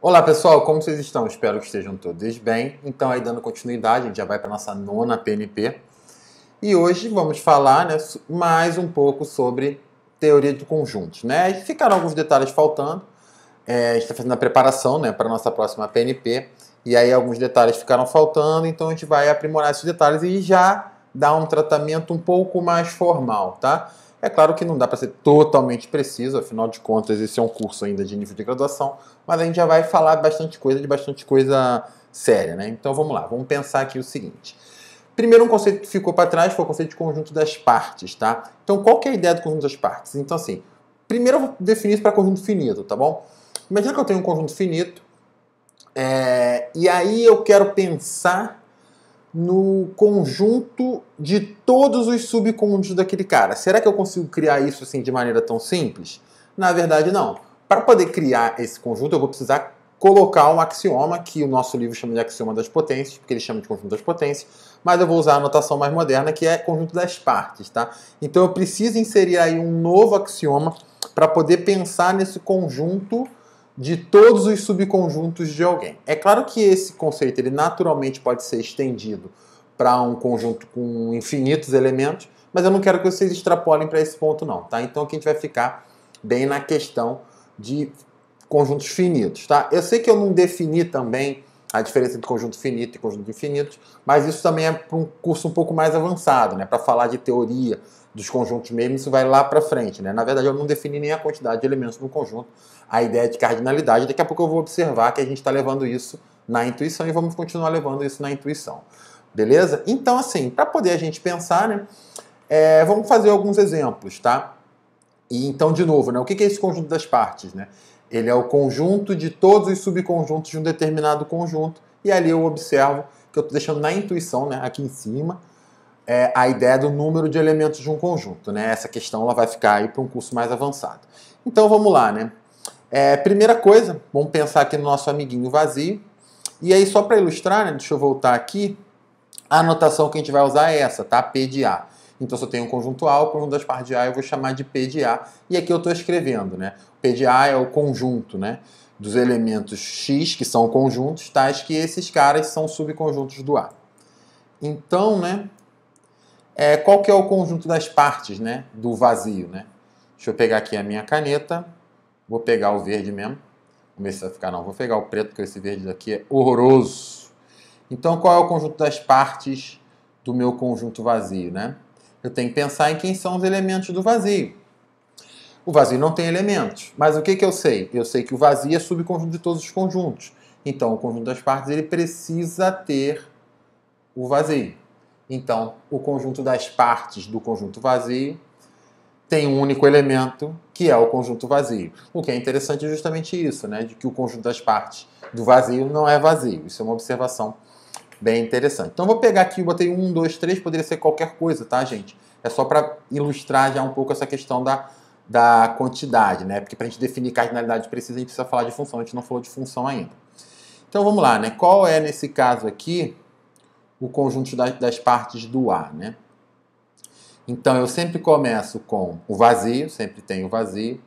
Olá pessoal, como vocês estão? Espero que estejam todos bem. Então aí dando continuidade, a gente já vai para a nossa nona PNP. E hoje vamos falar, né, mais um pouco sobre teoria de conjuntos, né? Ficaram alguns detalhes faltando. A gente está fazendo a preparação, né, para a nossa próxima PNP. E aí alguns detalhes ficaram faltando, então a gente vai aprimorar esses detalhes e já dar um tratamento um pouco mais formal, tá? É claro que não dá para ser totalmente preciso, afinal de contas esse é um curso ainda de nível de graduação, mas a gente já vai falar de bastante coisa séria, né? Então vamos lá, vamos pensar aqui o seguinte. Primeiro, um conceito que ficou para trás foi o conceito de conjunto das partes, tá? Então qual que é a ideia do conjunto das partes? Então assim, primeiro eu vou definir isso para conjunto finito, tá bom? Imagina que eu tenho um conjunto finito, e aí eu quero pensar no conjunto de todos os subconjuntos daquele cara. Será que eu consigo criar isso assim de maneira tão simples? Na verdade, não. Para poder criar esse conjunto, eu vou precisar colocar um axioma, que o nosso livro chama de axioma das potências, porque ele chama de conjunto das potências, mas eu vou usar a notação mais moderna, que é conjunto das partes, tá? Então eu preciso inserir aí um novo axioma para poder pensar nesse conjunto de todos os subconjuntos de alguém. É claro que esse conceito ele naturalmente pode ser estendido para um conjunto com infinitos elementos, mas eu não quero que vocês extrapolem para esse ponto não, tá? Então aqui a gente vai ficar bem na questão de conjuntos finitos, tá? Eu sei que eu não defini também a diferença entre conjunto finito e conjunto infinito, mas isso também é para um curso um pouco mais avançado, né? Para falar de teoria dos conjuntos mesmo, isso vai lá para frente, né? Na verdade, eu não defini nem a quantidade de elementos no conjunto, a ideia de cardinalidade. Daqui a pouco eu vou observar que a gente está levando isso na intuição e vamos continuar levando isso na intuição. Beleza? Então, assim, para poder a gente pensar, né? Vamos fazer alguns exemplos, tá? E então, de novo, né? O que é esse conjunto das partes, né? Ele é o conjunto de todos os subconjuntos de um determinado conjunto. E ali eu observo que eu estou deixando na intuição, né? Aqui em cima, a ideia do número de elementos de um conjunto, né? Essa questão ela vai ficar aí para um curso mais avançado. Então vamos lá, né? Primeira coisa, vamos pensar aqui no nosso amiguinho vazio. E aí só para ilustrar, né? Deixa eu voltar aqui. A anotação que a gente vai usar é essa, tá? P de A. Então se eu tenho um conjunto A, o conjunto das partes de A eu vou chamar de P de A. E aqui eu estou escrevendo, né? P de A é o conjunto, né? Dos elementos X, que são conjuntos, tais que esses caras são subconjuntos do A. Então, né? Qual que é o conjunto das partes, né, do vazio, né? Deixa eu pegar aqui a minha caneta. Vou pegar o verde mesmo. Vamos ver se vai ficar, não. Vou pegar o preto, porque esse verde daqui é horroroso. Então, qual é o conjunto das partes do meu conjunto vazio, né? Eu tenho que pensar em quem são os elementos do vazio. O vazio não tem elementos. Mas o que eu sei? Eu sei que o vazio é subconjunto de todos os conjuntos. Então, o conjunto das partes ele precisa ter o vazio. Então, o conjunto das partes do conjunto vazio tem um único elemento, que é o conjunto vazio. O que é interessante é justamente isso, né? De que o conjunto das partes do vazio não é vazio. Isso é uma observação bem interessante. Então, vou pegar aqui, botei 1, 2, 3, poderia ser qualquer coisa, tá, gente? É só para ilustrar já um pouco essa questão da quantidade, né? Porque para a gente definir cardinalidade precisa, a gente precisa falar de função. A gente não falou de função ainda. Então, vamos lá, né? Qual é, nesse caso aqui, o conjunto das partes do A, né? Então, eu sempre começo com o vazio, sempre tenho o vazio.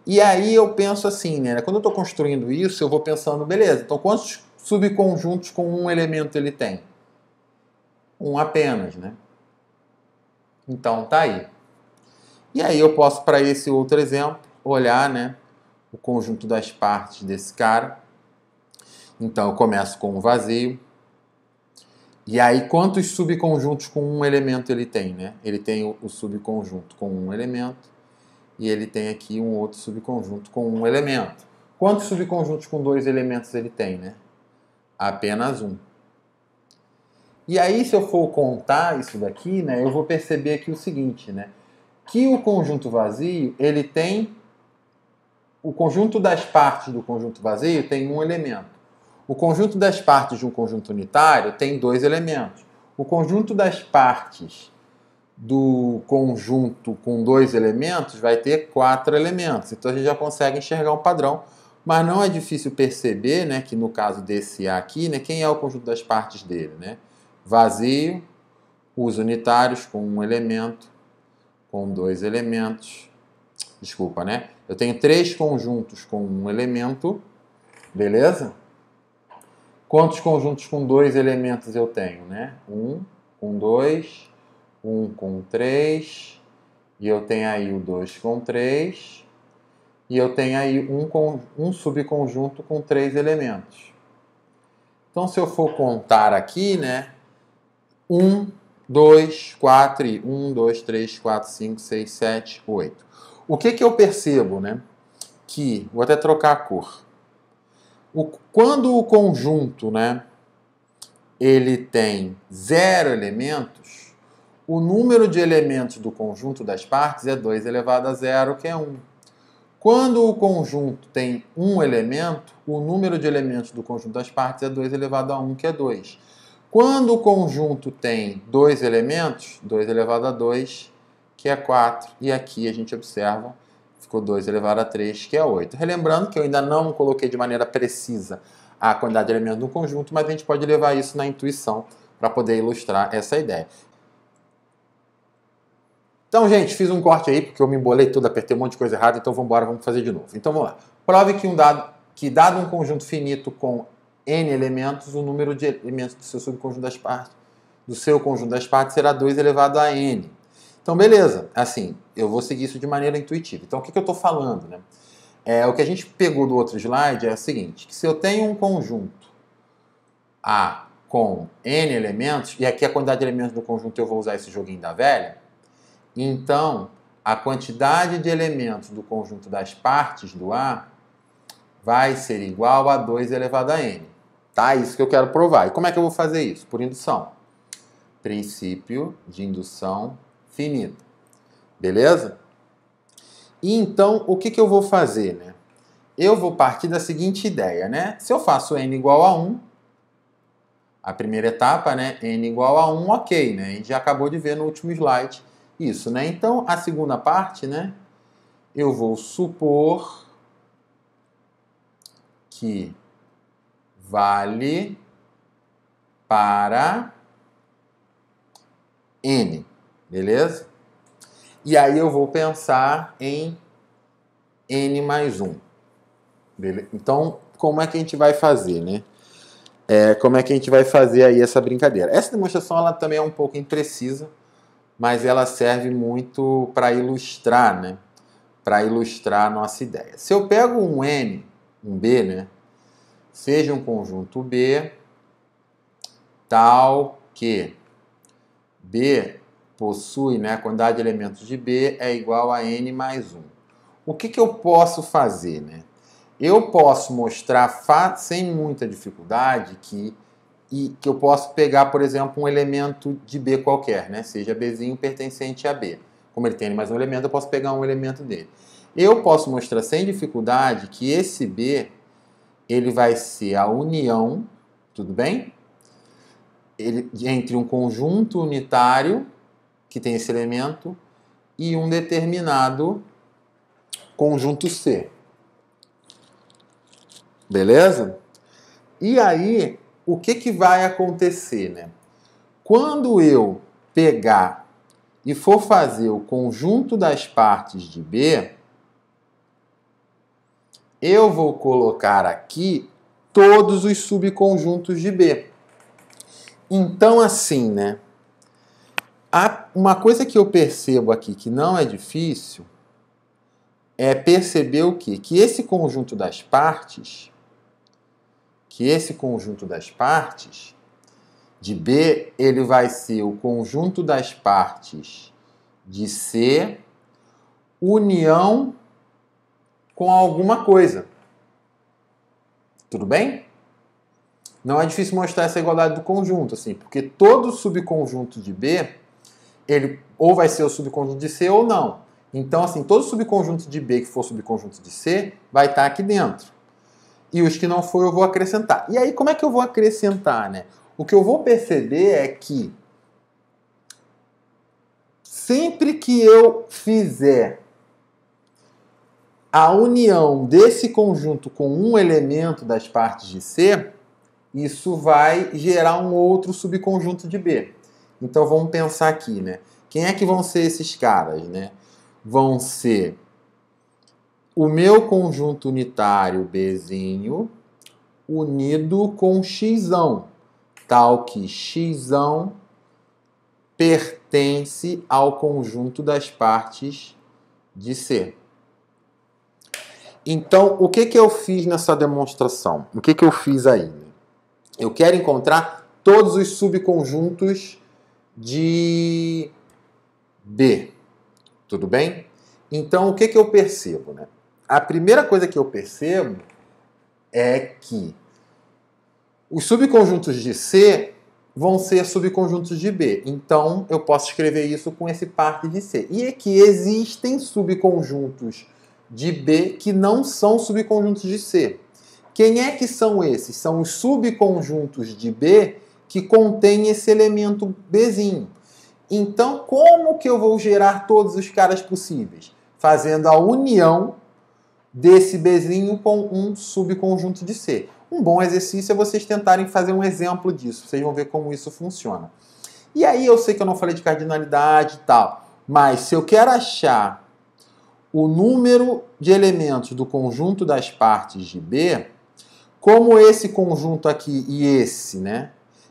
E aí eu penso assim, né? Quando eu estou construindo isso, eu vou pensando, beleza, então quantos subconjuntos com um elemento ele tem? Um apenas, né? Então, tá aí. E aí eu posso, para esse outro exemplo, olhar, né, o conjunto das partes desse cara. Então, eu começo com o vazio. E aí, quantos subconjuntos com um elemento ele tem, né? Ele tem o subconjunto com um elemento e ele tem aqui um outro subconjunto com um elemento. Quantos subconjuntos com dois elementos ele tem, né? Apenas um. E aí, se eu for contar isso daqui, né, eu vou perceber aqui o seguinte, né? Que o conjunto vazio, ele tem... O conjunto das partes do conjunto vazio tem um elemento. O conjunto das partes de um conjunto unitário tem dois elementos. O conjunto das partes do conjunto com dois elementos vai ter 4 elementos. Então a gente já consegue enxergar um padrão, mas não é difícil perceber, né, que no caso desse A aqui, né, quem é o conjunto das partes dele, né? Vazio, os unitários com um elemento, com dois elementos. Desculpa, né? Eu tenho 3 conjuntos com um elemento Beleza? Quantos conjuntos com 2 elementos eu tenho, né? 1 com 2, 1 com 3, e eu tenho aí o 2 com 3, e eu tenho aí um subconjunto com 3 elementos. Então, se eu for contar aqui, né? 1, 2, 4 e 1, 2, 3, 4, 5, 6, 7, 8. O que eu percebo, né? Que, vou até trocar a cor. Quando o conjunto, né? Ele tem 0 elementos, o número de elementos do conjunto das partes é 2 elevado a 0, que é 1. Quando o conjunto tem 1 elemento, o número de elementos do conjunto das partes é 2 elevado a 1, que é 2. Quando o conjunto tem 2 elementos, 2 elevado a 2, que é 4. E aqui a gente observa, ficou 2 elevado a 3, que é 8. Relembrando que eu ainda não coloquei de maneira precisa a quantidade de elementos do conjunto, mas a gente pode levar isso na intuição para poder ilustrar essa ideia. Então, gente, fiz um corte aí, porque eu me embolei tudo, apertei um monte de coisa errada, então vamos fazer de novo. Então, vamos lá. Prove que dado um conjunto finito com n elementos, o número de elementos do seu subconjunto das partes, do seu conjunto das partes será 2 elevado a n. Então, beleza. Assim, eu vou seguir isso de maneira intuitiva. Então, o que eu estou falando, né? O que a gente pegou do outro slide é o seguinte, que se eu tenho um conjunto A com n elementos, e aqui a quantidade de elementos do conjunto eu vou usar esse joguinho da velha, então, a quantidade de elementos do conjunto das partes do A vai ser igual a 2 elevado a n. Tá? Isso que eu quero provar. E como é que eu vou fazer isso? Por indução. Princípio de indução finita. Beleza? E então, o que eu vou fazer, né? Eu vou partir da seguinte ideia, né? Se eu faço n igual a 1, a primeira etapa, né? N igual a 1, ok, né? A gente já acabou de ver no último slide isso, né? Então, a segunda parte, né? Eu vou supor que vale para n, beleza? E aí eu vou pensar em n mais 1. Beleza? Então, como é que a gente vai fazer, né? Como é que a gente vai fazer aí essa brincadeira? Essa demonstração ela também é um pouco imprecisa, mas ela serve muito para ilustrar, né? Para ilustrar a nossa ideia. Se eu pego um n, um B, né? Seja um conjunto B, tal que B possui, né? A quantidade de elementos de B é igual a n mais 1. O que eu posso fazer, né? Eu posso mostrar sem muita dificuldade que eu posso pegar, por exemplo, um elemento de B qualquer, né? Seja Bzinho pertencente a B. Como ele tem mais um elemento, eu posso pegar um elemento dele. Eu posso mostrar sem dificuldade que esse B ele vai ser a união, tudo bem? Entre um conjunto unitário, que tem esse elemento, e um determinado conjunto C. Beleza? E aí, o que vai acontecer, né? Quando eu pegar e for fazer o conjunto das partes de B, eu vou colocar aqui todos os subconjuntos de B. Então, assim, né? Uma coisa que eu percebo aqui que não é difícil é perceber o quê? Que esse conjunto das partes, de B, ele vai ser o conjunto das partes de C, união com alguma coisa. Tudo bem? Não é difícil mostrar essa igualdade do conjunto, assim, porque todo subconjunto de B, ele ou vai ser o subconjunto de C ou não. Então, assim, todo subconjunto de B que for subconjunto de C vai estar aqui dentro. E os que não for, eu vou acrescentar. E aí, como é que eu vou acrescentar, né? O que eu vou perceber é que sempre que eu fizer a união desse conjunto com um elemento das partes de C, isso vai gerar um outro subconjunto de B. Então, vamos pensar aqui, né? Quem é que vão ser esses caras, né? Vão ser o meu conjunto unitário Bzinho unido com xão, tal que xão pertence ao conjunto das partes de C. Então, o que eu fiz nessa demonstração? O que eu fiz aí? Eu quero encontrar todos os subconjuntos de B. Tudo bem? Então, o que eu percebo, né? A primeira coisa que eu percebo é que os subconjuntos de C vão ser subconjuntos de B. Então, eu posso escrever isso com esse par de C. E é que existem subconjuntos de B que não são subconjuntos de C. Quem é que são esses? São os subconjuntos de B que contêm esse elemento Bzinho. Então, como que eu vou gerar todos os caras possíveis? Fazendo a união desse Bzinho com um subconjunto de C. Um bom exercício é vocês tentarem fazer um exemplo disso. Vocês vão ver como isso funciona. E aí eu sei que eu não falei de cardinalidade e tal, mas se eu quero achar o número de elementos do conjunto das partes de B, como esse conjunto aqui e esse, né,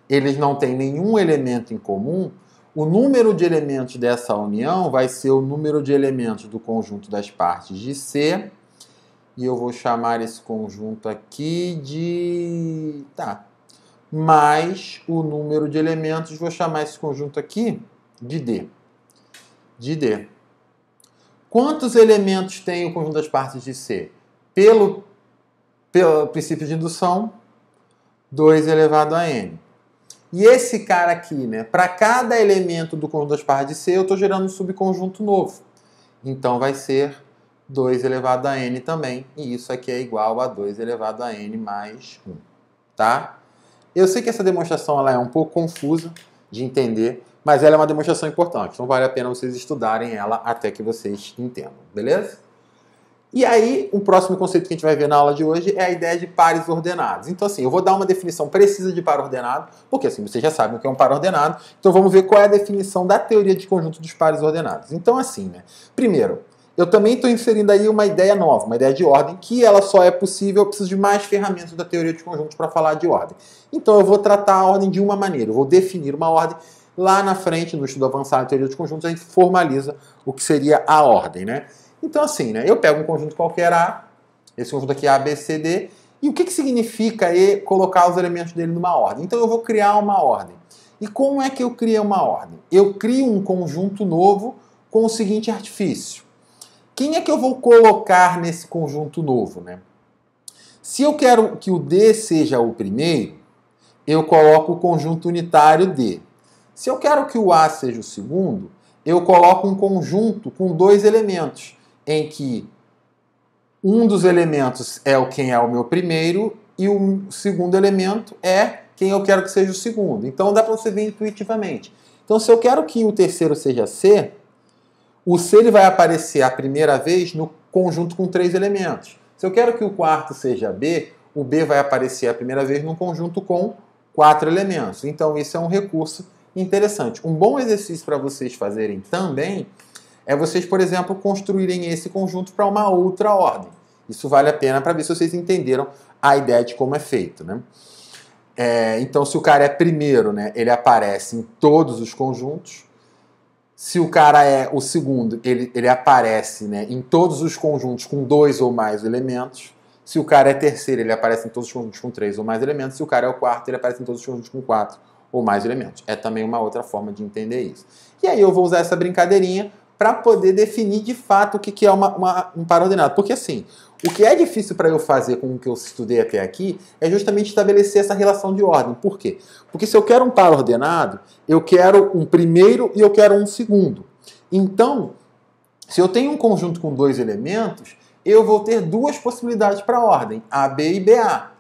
eles não têm nenhum elemento em comum, o número de elementos dessa união vai ser o número de elementos do conjunto das partes de C, e eu vou chamar esse conjunto aqui de... mais o número de elementos, vou chamar esse conjunto aqui de D. De D. Quantos elementos tem o conjunto das partes de C? Pelo princípio de indução, 2 elevado a n. E esse cara aqui, né? Para cada elemento do conjunto das partes de C, eu estou gerando um subconjunto novo. Então vai ser 2 elevado a n também. E isso aqui é igual a 2 elevado a n mais 1. Tá? Eu sei que essa demonstração ela é um pouco confusa de entender, mas ela é uma demonstração importante. Então vale a pena vocês estudarem ela até que vocês entendam. Beleza? E aí, o próximo conceito que a gente vai ver na aula de hoje é a ideia de pares ordenados. Então, assim, eu vou dar uma definição precisa de par ordenado, porque assim, vocês já sabem o que é um par ordenado, então vamos ver qual é a definição da teoria de conjunto dos pares ordenados. Então, assim, né? Primeiro, eu também estou inserindo aí uma ideia nova, uma ideia de ordem, que ela só é possível, eu preciso de mais ferramentas da teoria de conjuntos para falar de ordem. Então, eu vou tratar a ordem de uma maneira, eu vou definir uma ordem. Lá na frente, no estudo avançado de teoria de conjuntos, a gente formaliza o que seria a ordem, né? Então, assim, né, eu pego um conjunto qualquer A, esse conjunto aqui é A, B, C, D, e o que significa colocar os elementos dele numa ordem? Então, eu vou criar uma ordem. E como é que eu crio uma ordem? Eu crio um conjunto novo com o seguinte artifício. Quem é que eu vou colocar nesse conjunto novo, né? Se eu quero que o D seja o primeiro, eu coloco o conjunto unitário D. Se eu quero que o A seja o segundo, eu coloco um conjunto com 2 elementos, em que um dos elementos é quem é o meu primeiro e o segundo elemento é quem eu quero que seja o segundo. Então dá para você ver intuitivamente. Então se eu quero que o terceiro seja C, o C ele vai aparecer a primeira vez no conjunto com 3 elementos. Se eu quero que o quarto seja B, o B vai aparecer a primeira vez num conjunto com 4 elementos. Então isso é um recurso interessante. Um bom exercício para vocês fazerem também é vocês, por exemplo, construírem esse conjunto para uma outra ordem. Isso vale a pena para ver se vocês entenderam a ideia de como é feito, né? Então, se o cara é primeiro, né, ele aparece em todos os conjuntos. Se o cara é o segundo, ele aparece, né, em todos os conjuntos com 2 ou mais elementos. Se o cara é terceiro, ele aparece em todos os conjuntos com 3 ou mais elementos. Se o cara é o quarto, ele aparece em todos os conjuntos com 4 ou mais elementos. É também uma outra forma de entender isso. E aí eu vou usar essa brincadeirinha para poder definir de fato o que é um par ordenado. Porque assim, o que é difícil para eu fazer com o que eu estudei até aqui é justamente estabelecer essa relação de ordem. Por quê? Porque se eu quero um par ordenado, eu quero um primeiro e eu quero um segundo. Então, se eu tenho um conjunto com 2 elementos, eu vou ter 2 possibilidades para a ordem, AB e BA.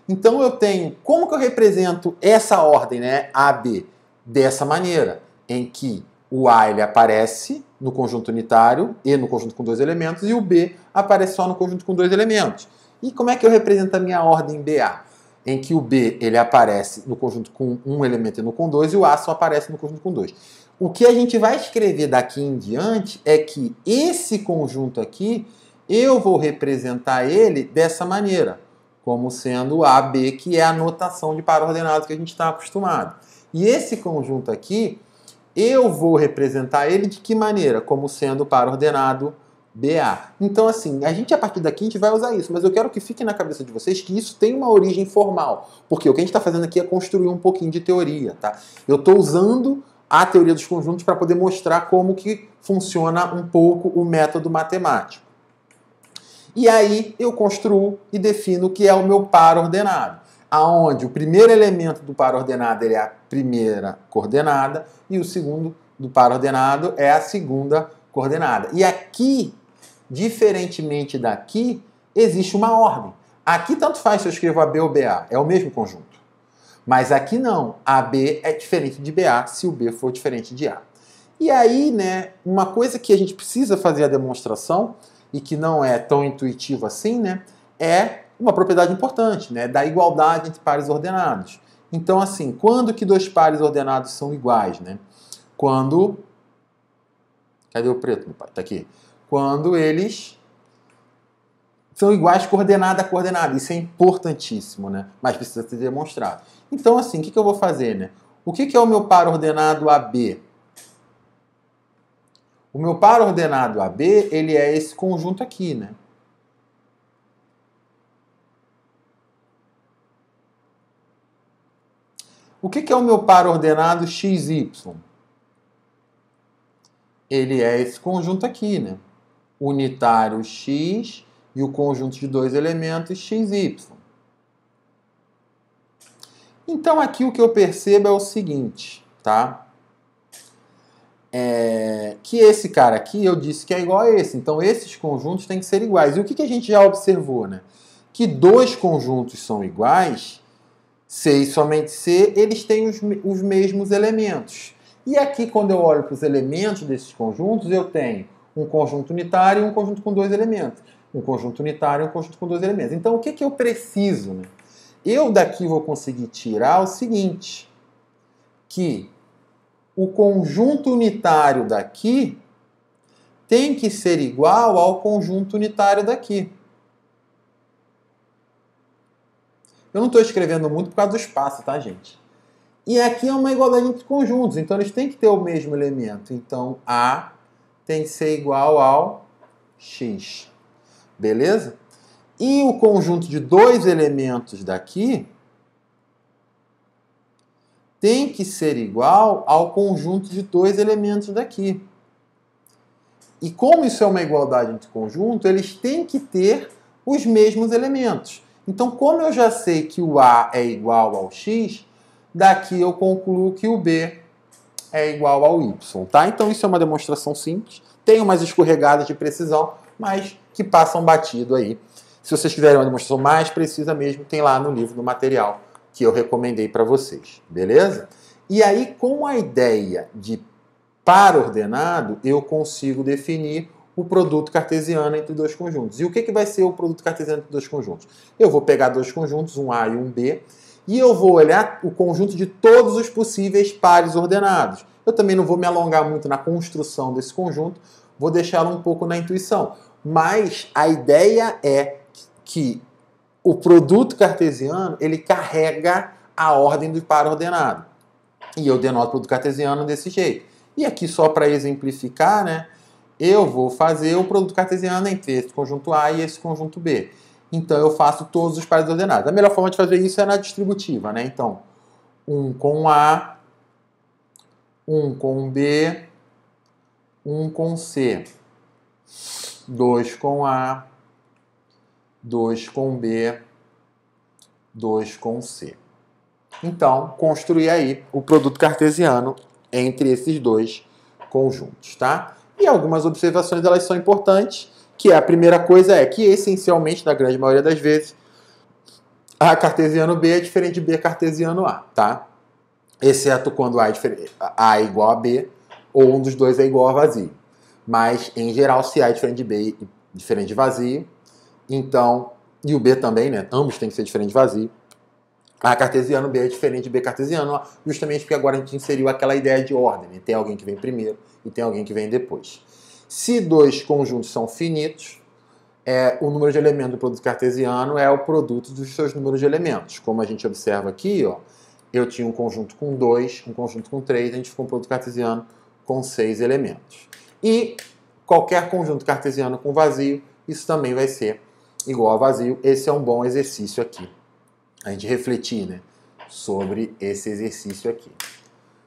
Então eu tenho, como que eu represento essa ordem, né, AB? Dessa maneira, em que o A ele aparece no conjunto unitário e no conjunto com 2 elementos, e o B aparece só no conjunto com 2 elementos. E como é que eu represento a minha ordem BA? Em que o B ele aparece no conjunto com 1 elemento e no com 2, e o A só aparece no conjunto com 2. O que a gente vai escrever daqui em diante é que esse conjunto aqui, eu vou representar ele dessa maneira, como sendo AB, que é a notação de par ordenado que a gente está acostumado. E esse conjunto aqui, eu vou representar ele de que maneira? Como sendo par ordenado BA. Então, assim, a gente a partir daqui a gente vai usar isso, mas eu quero que fique na cabeça de vocês que isso tem uma origem formal, porque o que a gente está fazendo aqui é construir um pouquinho de teoria, tá? Eu estou usando a teoria dos conjuntos para poder mostrar como que funciona um pouco o método matemático. E aí eu construo e defino o que é o meu par ordenado, aonde o primeiro elemento do par ordenado é a primeira coordenada e o segundo do par ordenado é a segunda coordenada. E aqui, diferentemente daqui, existe uma ordem. Aqui tanto faz se eu escrevo AB ou BA, é o mesmo conjunto. Mas aqui não, AB é diferente de BA se o B for diferente de A. E aí, né, uma coisa que a gente precisa fazer a demonstração e que não é tão intuitivo assim, né, é uma propriedade importante, né, da igualdade entre pares ordenados. Então, assim, quando que dois pares ordenados são iguais, né? Quando... Cadê o preto, meu pai? Tá aqui. Quando eles são iguais coordenada a coordenada. Isso é importantíssimo, né? Mas precisa ser demonstrado. Então, assim, o que eu vou fazer, né? O que é o meu par ordenado AB? O meu par ordenado AB, ele é esse conjunto aqui, né? O que é o meu par ordenado XY? Ele é esse conjunto aqui, né? Unitário X e o conjunto de dois elementos XY. Então aqui o que eu percebo é o seguinte, tá? Que esse cara aqui eu disse que é igual a esse, então esses conjuntos têm que ser iguais. E o que a gente já observou, né? Que dois conjuntos são iguais, C e somente C, eles têm os mesmos elementos. E aqui, quando eu olho para os elementos desses conjuntos, eu tenho um conjunto unitário e um conjunto com dois elementos. Um conjunto unitário e um conjunto com dois elementos. Então, o que eu preciso, né? Eu daqui vou conseguir tirar o seguinte, que o conjunto unitário daqui tem que ser igual ao conjunto unitário daqui. Eu não estou escrevendo muito por causa do espaço, tá, gente? E aqui é uma igualdade entre conjuntos, então eles têm que ter o mesmo elemento. Então, A tem que ser igual ao X. Beleza? E o conjunto de dois elementos daqui tem que ser igual ao conjunto de dois elementos daqui. E como isso é uma igualdade entre conjuntos, eles têm que ter os mesmos elementos. Então, como eu já sei que o A é igual ao X, daqui eu concluo que o B é igual ao Y, tá? Então, isso é uma demonstração simples. Tem umas escorregadas de precisão, mas que passam batido aí. Se vocês quiserem uma demonstração mais precisa mesmo, tem lá no livro, no material que eu recomendei para vocês, beleza? E aí, com a ideia de par ordenado, eu consigo definir o produto cartesiano entre dois conjuntos. E o que vai ser o produto cartesiano entre dois conjuntos? Eu vou pegar dois conjuntos, um A e um B, e eu vou olhar o conjunto de todos os possíveis pares ordenados. Eu também não vou me alongar muito na construção desse conjunto, vou deixá-lo um pouco na intuição. Mas a ideia é que o produto cartesiano, ele carrega a ordem do par ordenado. E eu denoto o produto cartesiano desse jeito. E aqui, só para exemplificar, né, eu vou fazer o produto cartesiano entre esse conjunto A e esse conjunto B. Então, eu faço todos os pares ordenados. A melhor forma de fazer isso é na distributiva, né? Então, 1 com A, 1 com B, 1 com C. 2 com A, 2 com B, 2 com C. Então, construir aí o produto cartesiano entre esses dois conjuntos, tá? E algumas observações, elas são importantes, que a primeira coisa é que, essencialmente, na grande maioria das vezes, A cartesiano B é diferente de B cartesiano A, tá? Exceto quando A é igual a B, ou um dos dois é igual a vazio. Mas, em geral, se A é diferente de B e diferente de vazio, então, e o B também, né? Ambos têm que ser diferentes de vazio. A cartesiano B é diferente de B cartesiano, justamente porque agora a gente inseriu aquela ideia de ordem, né? Tem alguém que vem primeiro e tem alguém que vem depois. Se dois conjuntos são finitos, o número de elementos do produto cartesiano é o produto dos seus números de elementos. Como a gente observa aqui, ó, eu tinha um conjunto com 2, um conjunto com 3, a gente ficou um produto cartesiano com 6 elementos. E qualquer conjunto cartesiano com vazio, isso também vai ser igual a vazio. Esse é um bom exercício aqui. A gente refletir, né, sobre esse exercício aqui.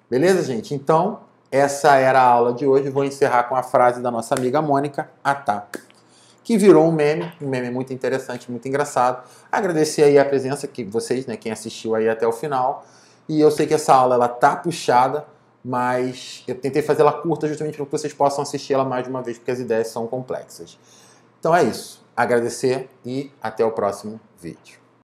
Beleza, gente? Então, essa era a aula de hoje. Vou encerrar com a frase da nossa amiga Mônica, que virou um meme muito interessante, muito engraçado. Agradecer aí a presença que vocês, né, quem assistiu aí até o final. E eu sei que essa aula ela tá puxada, mas eu tentei fazer ela curta justamente para que vocês possam assistir ela mais de uma vez, porque as ideias são complexas. Então é isso. Agradecer e até o próximo vídeo.